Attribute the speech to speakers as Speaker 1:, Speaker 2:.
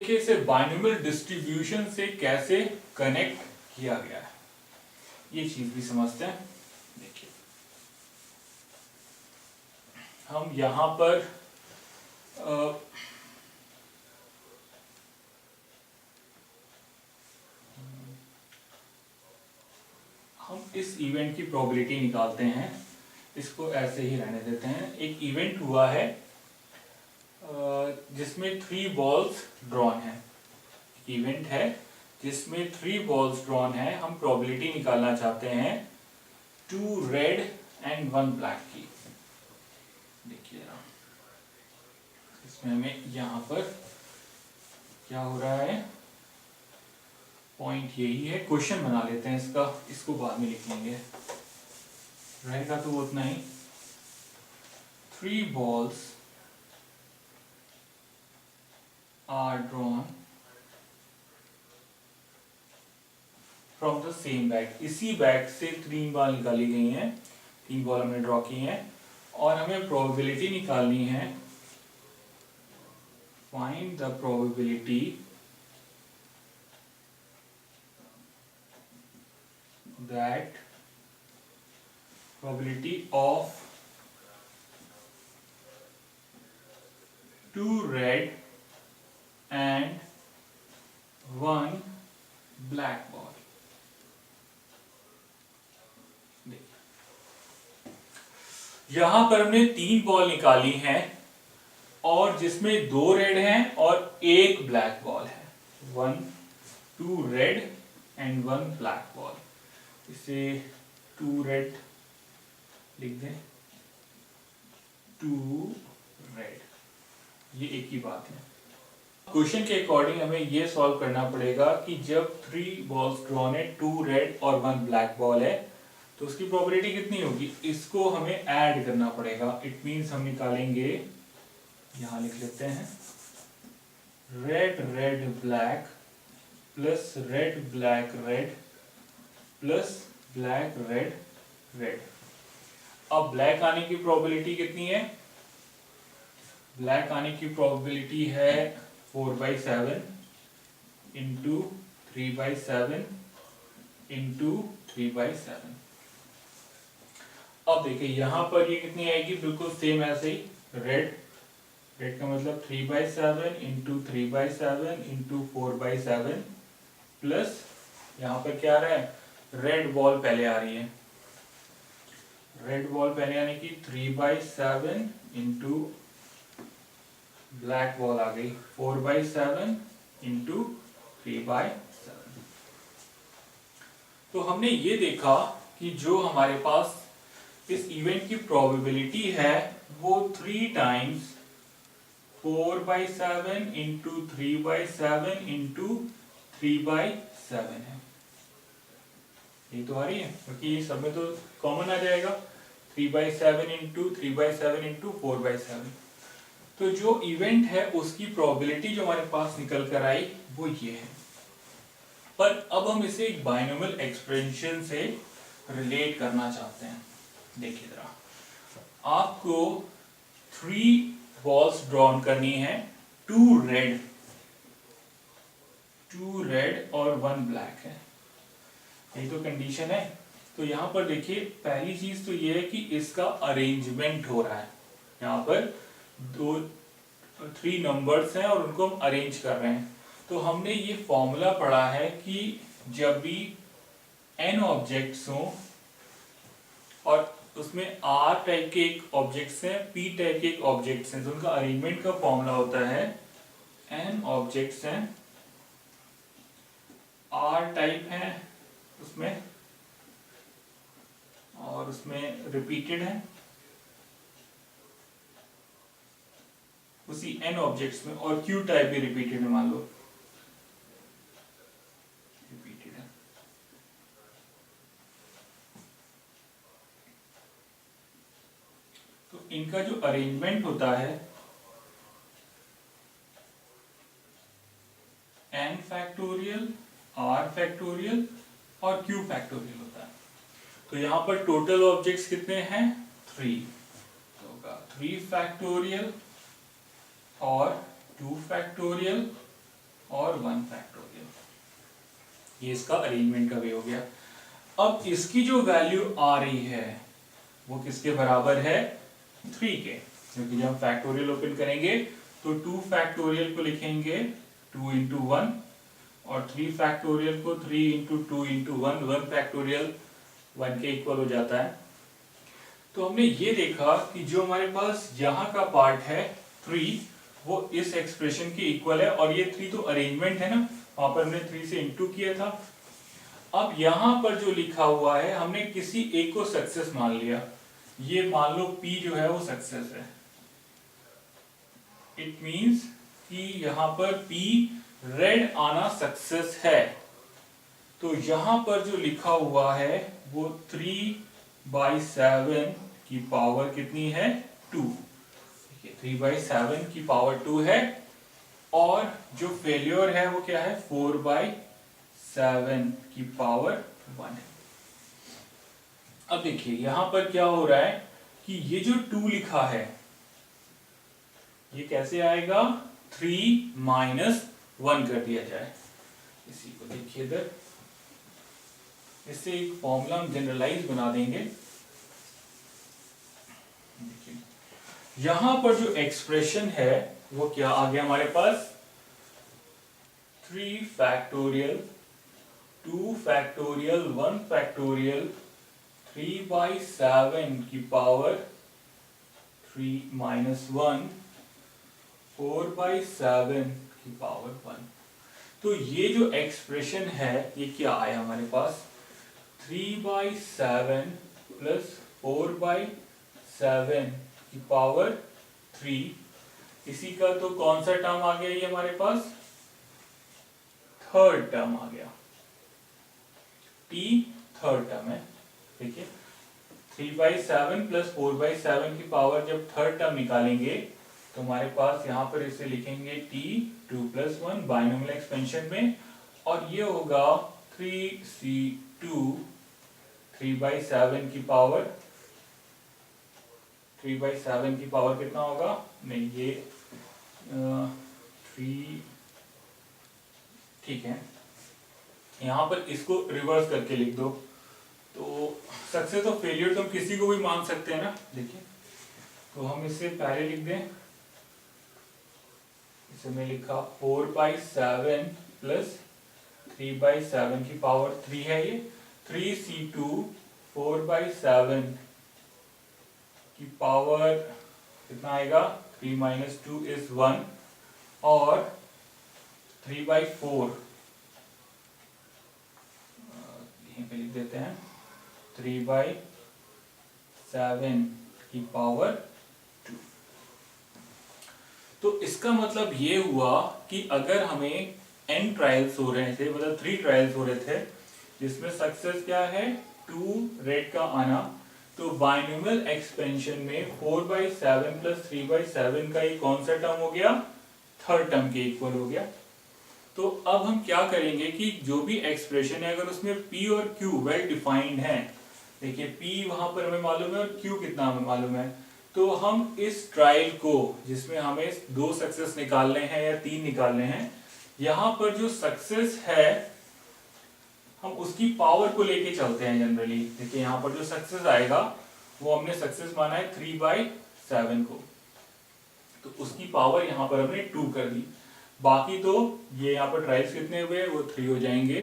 Speaker 1: देखिए इसे binomial distribution से कैसे कनेक्ट किया गया है, ये चीज भी समझते हैं। देखिए हम यहां पर हम इस इवेंट की प्रोबेबिलिटी निकालते हैं। इसको ऐसे ही रहने देते हैं। एक इवेंट हुआ है जिसमें 3 बॉल्स ड्रॉन है। इवेंट है जिसमें 3 बॉल्स ड्रॉन है। हम प्रोबेबिलिटी निकालना चाहते हैं 2 रेड एंड 1 ब्लैक की। देखिए इसमें हमें यहाँ पर क्या हो रहा है, पॉइंट यही है। क्वेश्चन बना लेते हैं इसका, इसको बाद में लिख लेंगे, रहेगा तो वो उतना ही। 3 balls are drawn from the same bag। इसी बैग से 3 बॉल निकाली गई हैं, 3 बॉल हमने ड्रॉ की हैं और हमें प्रोबेबिलिटी निकालनी है। Find the probability that probability of 2 red and 1 black ball। यहां पर हमने 3 बॉल निकाली हैं और जिसमें 2 रेड हैं और 1 ब्लैक बॉल है। 2 रेड एंड 1 ब्लैक बॉल। इसे 2 रेड लिख दें, 2 रेड, ये एक ही बात है। क्वेश्चन के अकॉर्डिंग हमें ये सॉल्व करना पड़ेगा कि जब 3 बॉल्स ड्रॉन है, 2 रेड और 1 ब्लैक बॉल है, तो उसकी प्रोबेबिलिटी कितनी होगी, इसको हमें ऐड करना पड़ेगा। इट मींस हम निकालेंगे, यहां लिख लेते हैं, red red black plus red black red plus black red red. अब ब्लैक आने की प्रोबेबिलिटी कितनी है, ब्लैक आने की प्रोबेबिलिटी है 4/7 इंटू 3/7 इंटू 3/7। अब देखिए यहां पर ये कितनी आएगी, बिल्कुल सेम ऐसे ही, रेड का मतलब 3/7 इंटू 3/7 इंटू 4/7 प्लस यहां पर क्या आ रहा है, रेड बॉल पहले आ रही है, रेड बॉल पहले आने की 3/7 इंटू ब्लैक बॉल आ गई 4/7 इंटू 3/7। तो हमने ये देखा कि जो हमारे पास इस इवेंट की प्रोबेबिलिटी है वो 3 टाइम्स 4/7 इंटू 3/7 इंटू 3/7 है। ये तो आ रही है क्योंकि ये सब में तो कॉमन आ जाएगा, 3/7 इंटू 3/7 इंटू 4/7। तो जो इवेंट है उसकी प्रोबेबिलिटी जो हमारे पास निकल कर आई वो ये है। पर अब हम इसे एक बाइनोमियल एक्सप्रेशन से रिलेट करना चाहते हैं। देखिए जरा, आपको 3 बॉल्स ड्रॉन करनी है, 2 रेड और 1 ब्लैक है, यही तो कंडीशन है। तो यहां पर देखिए पहली चीज तो ये है कि इसका अरेंजमेंट हो रहा है। यहां पर 3 नंबर्स हैं और उनको हम अरेंज कर रहे हैं। तो हमने ये फॉर्मूला पढ़ा है कि जब भी n ऑब्जेक्ट्स हों और उसमें r टाइप के एक ऑब्जेक्ट्स हैं, p टाइप के एक ऑब्जेक्ट्स हैं, तो उनका अरेंजमेंट का फॉर्मूला होता है n ऑब्जेक्ट्स हैं, r टाइप है उसमें और उसमें रिपीटेड है उसी n ऑब्जेक्ट्स में, और q टाइप भी रिपीटेड है, मान लो रिपीटेड है। तो इनका जो अरेंजमेंट होता है n फैक्टोरियल, r फैक्टोरियल और q फैक्टोरियल होता है। तो यहां पर टोटल ऑब्जेक्ट्स कितने हैं, 3, तो होगा 3 फैक्टोरियल और 2 फैक्टोरियल और 1 फैक्टोरियल। ये इसका अरेंजमेंट का वे हो गया। अब इसकी जो वैल्यू आ रही है वो किसके बराबर है, 3 के, क्योंकि जब हम फैक्टोरियल ओपन करेंगे तो 2 फैक्टोरियल को लिखेंगे 2 इंटू 1 और 3 फैक्टोरियल को 3 इंटू 2 इंटू 1, 1 फैक्टोरियल 1 के इक्वल हो जाता है। तो हमने ये देखा कि जो हमारे पास यहाँ का पार्ट है 3 वो इस एक्सप्रेशन के इक्वल है, और ये 3 तो अरेंजमेंट है ना, वहां पर हमने 3 से इंटू किया था। अब यहां पर जो लिखा हुआ है हमने किसी एक को सक्सेस मान लिया, ये मान लो P जो है वो सक्सेस है। इट मींस कि यहां पर P रेड आना सक्सेस है। तो यहां पर जो लिखा हुआ है वो 3/7 की पावर कितनी है, 2। 3/7 की पावर 2 है, और जो फेल्योर है वो क्या है, 4/7 की पावर 1 है। अब देखिए यहां पर क्या हो रहा है कि ये जो 2 लिखा है ये कैसे आएगा, 3 माइनस 1 कर दिया जाए। इसी को देखिए इधर, इससे एक फॉर्मूला हम जनरलाइज बना देंगे। देखिए यहां पर जो एक्सप्रेशन है वो क्या आ गया हमारे पास, 3 फैक्टोरियल 2 फैक्टोरियल 1 फैक्टोरियल 3/7 की पावर 3 माइनस 1 4/7 की पावर 1। तो ये जो एक्सप्रेशन है ये क्या आया हमारे पास, 3/7 प्लस 4/7 की पावर 3। इसी का तो कौन सा टर्म आ गया, ये हमारे पास थर्ड टर्म आ गया, T थर्ड टर्म है। देखिए 3/7 प्लस 4/7 की पावर जब थर्ड टर्म निकालेंगे तो हमारे पास यहाँ पर इसे लिखेंगे T 2 + 1 बाइनोमियल एक्सपेंशन में, और ये होगा 3C2 3/7 की पावर, 3/7 की पावर कितना होगा, नहीं ये 3, ठीक है, यहाँ पर इसको रिवर्स करके लिख दो। तो सक्सेस और फेलियर तो हम किसी को भी मान सकते हैं ना। देखिए तो हम इसे पहले लिख दें, इसे मैं लिखा 4/7 प्लस 3/7 की पावर 3 है, ये 3C2 4/7 की पावर कितना आएगा, 3 माइनस 2 इज 1, और 3/4 यहीं पे लिख देते हैं, 3/7 की पावर 2। तो इसका मतलब ये हुआ कि अगर हमें n ट्रायल्स हो रहे थे, मतलब 3 ट्रायल्स हो रहे थे जिसमें सक्सेस क्या है, 2 रेड का आना, तो बाइनोमियल एक्सपेंशन में 4/7 प्लस 3/7 का ये कौन सा टर्म हो गया, थर्ड टर्म के इक्वल हो गया। तो अब हम क्या करेंगे कि जो भी एक्सप्रेशन है अगर उसमें P और Q वेल डिफाइंड है, देखिए P वहां पर हमें मालूम है और Q कितना हमें मालूम है, तो हम इस ट्रायल को जिसमें हमें 2 सक्सेस निकालने हैं या 3 निकालने हैं, यहाँ पर जो सक्सेस है हम उसकी पावर को लेके चलते हैं जनरली। देखिए यहाँ पर जो सक्सेस आएगा वो हमने सक्सेस माना है 3/7 को, तो उसकी पावर यहाँ पर हमने 2 कर दी। बाकी तो ये यहाँ पर ट्रायल्स कितने हुए वो 3 हो जाएंगे।